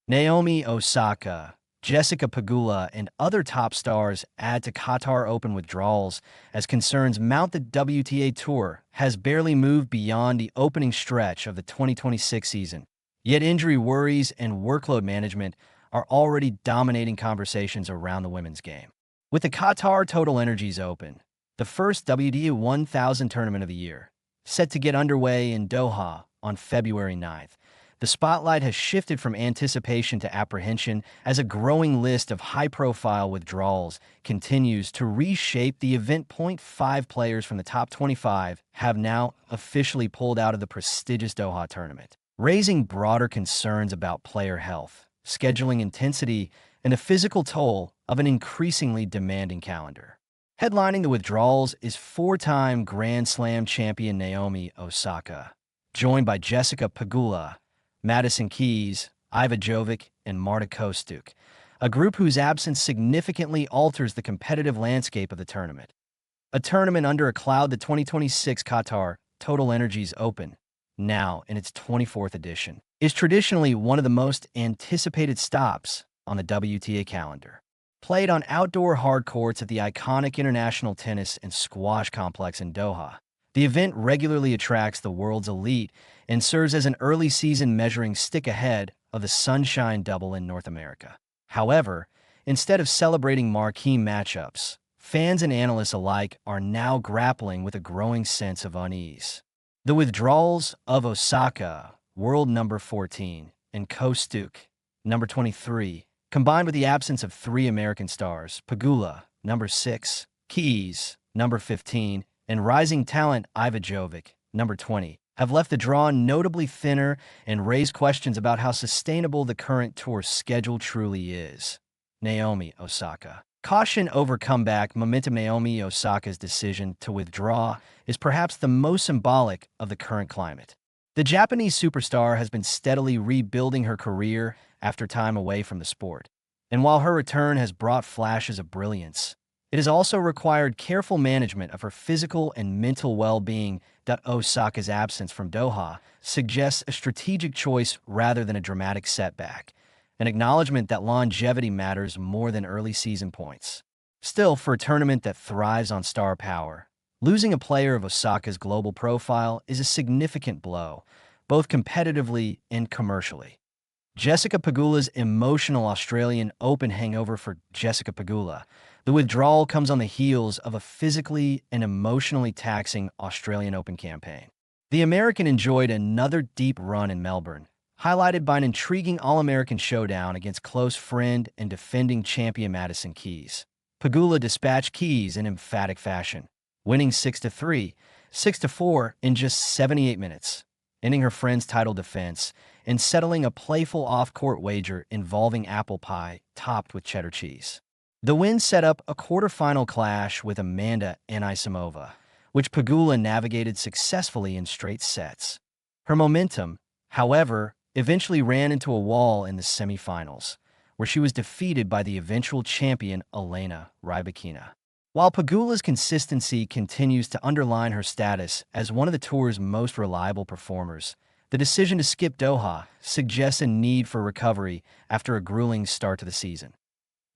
Naomi Osaka, Jessica Pegula, and other top stars add to Qatar Open withdrawals as concerns mount. The WTA Tour has barely moved beyond the opening stretch of the 2026 season, yet injury worries and workload management are already dominating conversations around the women's game. With the Qatar Total Energies Open, the first WTA 1000 tournament of the year, set to get underway in Doha on February 9th, the spotlight has shifted from anticipation to apprehension as a growing list of high-profile withdrawals continues to reshape the event. 5 players from the top 25 have now officially pulled out of the prestigious Doha tournament, raising broader concerns about player health, scheduling intensity, and the physical toll of an increasingly demanding calendar. Headlining the withdrawals is 4-time Grand Slam champion Naomi Osaka, joined by Jessica Pegula, Madison Keys, Iva Jovic, and Marta Kostyuk, a group whose absence significantly alters the competitive landscape of the tournament. A tournament under a cloud, the 2026 Qatar Total Energies Open, now in its 24th edition, is traditionally one of the most anticipated stops on the WTA calendar. Played on outdoor hard courts at the iconic International Tennis and Squash Complex in Doha, the event regularly attracts the world's elite and serves as an early season measuring stick ahead of the Sunshine Double in North America. However, instead of celebrating marquee matchups, fans and analysts alike are now grappling with a growing sense of unease. The withdrawals of Osaka, world number 14, and Kostyuk, number 23, combined with the absence of 3 American stars, Pegula, number 6, Keys, number 15, and rising talent Iva Jovic, number 20, have left the draw notably thinner and raised questions about how sustainable the current tour schedule truly is. Naomi Osaka. Caution over comeback momentum. Naomi Osaka's decision to withdraw is perhaps the most symbolic of the current climate. The Japanese superstar has been steadily rebuilding her career after time away from the sport, and while her return has brought flashes of brilliance, it has also required careful management of her physical and mental well-being. Osaka's absence from Doha suggests a strategic choice rather than a dramatic setback, an acknowledgement that longevity matters more than early season points. Still, for a tournament that thrives on star power, losing a player of Osaka's global profile is a significant blow, both competitively and commercially. Jessica Pegula's emotional Australian Open hangover. For Jessica Pegula, the withdrawal comes on the heels of a physically and emotionally taxing Australian Open campaign. The American enjoyed another deep run in Melbourne, highlighted by an intriguing All-American showdown against close friend and defending champion Madison Keys. Pegula dispatched Keys in emphatic fashion, winning 6-3, 6-4 in just 78 minutes, ending her friend's title defense and settling a playful off-court wager involving apple pie topped with cheddar cheese. The win set up a quarterfinal clash with Amanda Anisimova, which Pegula navigated successfully in straight sets. Her momentum, however, eventually ran into a wall in the semifinals, where she was defeated by the eventual champion Elena Rybakina. While Pegula's consistency continues to underline her status as one of the tour's most reliable performers, the decision to skip Doha suggests a need for recovery after a grueling start to the season.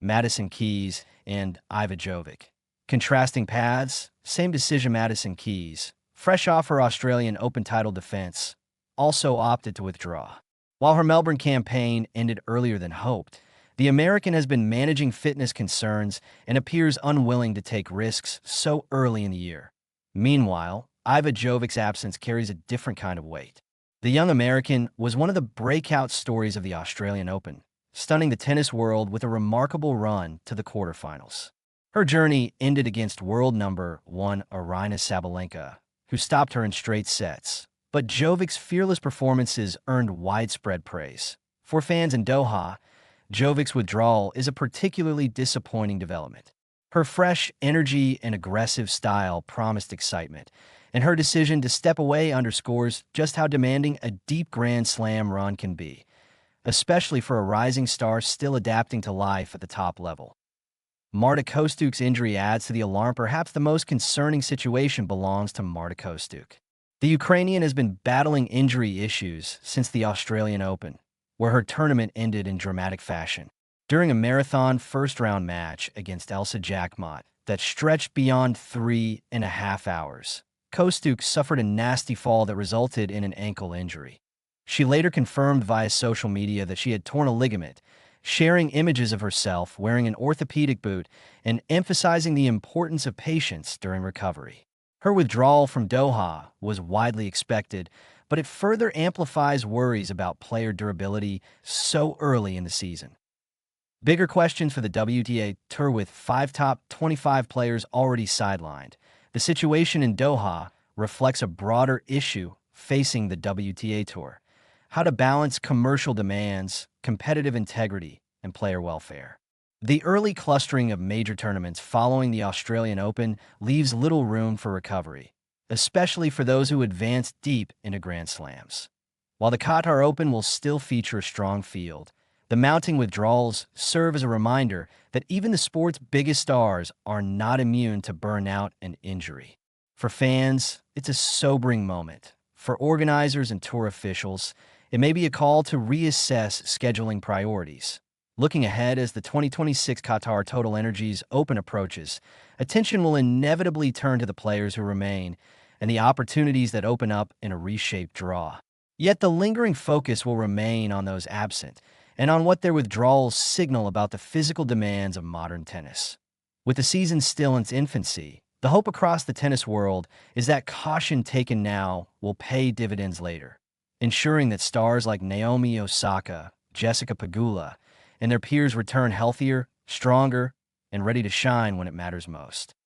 Madison Keys and Iva Jovic. Contrasting paths, same decision. Madison Keys, fresh off her Australian Open title defense, also opted to withdraw. While her Melbourne campaign ended earlier than hoped, the American has been managing fitness concerns and appears unwilling to take risks so early in the year. Meanwhile, Iva Jovic's absence carries a different kind of weight. The young American was one of the breakout stories of the Australian Open, stunning the tennis world with a remarkable run to the quarterfinals. Her journey ended against world number 1 Aryna Sabalenka, who stopped her in straight sets. But Jovic's fearless performances earned widespread praise. For fans in Doha, Jovic's withdrawal is a particularly disappointing development. Her fresh energy and aggressive style promised excitement, and her decision to step away underscores just how demanding a deep Grand Slam run can be, especially for a rising star still adapting to life at the top level. Marta Kostyuk's injury adds to the alarm. Perhaps the most concerning situation belongs to Marta Kostyuk. The Ukrainian has been battling injury issues since the Australian Open, where her tournament ended in dramatic fashion. During a marathon first-round match against Elsa Jackmot that stretched beyond 3.5 hours, Kostyuk suffered a nasty fall that resulted in an ankle injury. She later confirmed via social media that she had torn a ligament, sharing images of herself wearing an orthopedic boot and emphasizing the importance of patience during recovery. Her withdrawal from Doha was widely expected, but it further amplifies worries about player durability so early in the season. Bigger questions for the WTA Tour with 5 top 25 players already sidelined. The situation in Doha reflects a broader issue facing the WTA Tour: how to balance commercial demands, competitive integrity, and player welfare. The early clustering of major tournaments following the Australian Open leaves little room for recovery, especially for those who advance deep into Grand Slams. While the Qatar Open will still feature a strong field, the mounting withdrawals serve as a reminder that even the sport's biggest stars are not immune to burnout and injury. For fans, it's a sobering moment. For organizers and tour officials, it may be a call to reassess scheduling priorities. Looking ahead as the 2026 Qatar Total Energies Open approaches, attention will inevitably turn to the players who remain and the opportunities that open up in a reshaped draw. Yet the lingering focus will remain on those absent and on what their withdrawals signal about the physical demands of modern tennis. With the season still in its infancy, the hope across the tennis world is that caution taken now will pay dividends later, ensuring that stars like Naomi Osaka, Jessica Pegula, and their peers return healthier, stronger, and ready to shine when it matters most.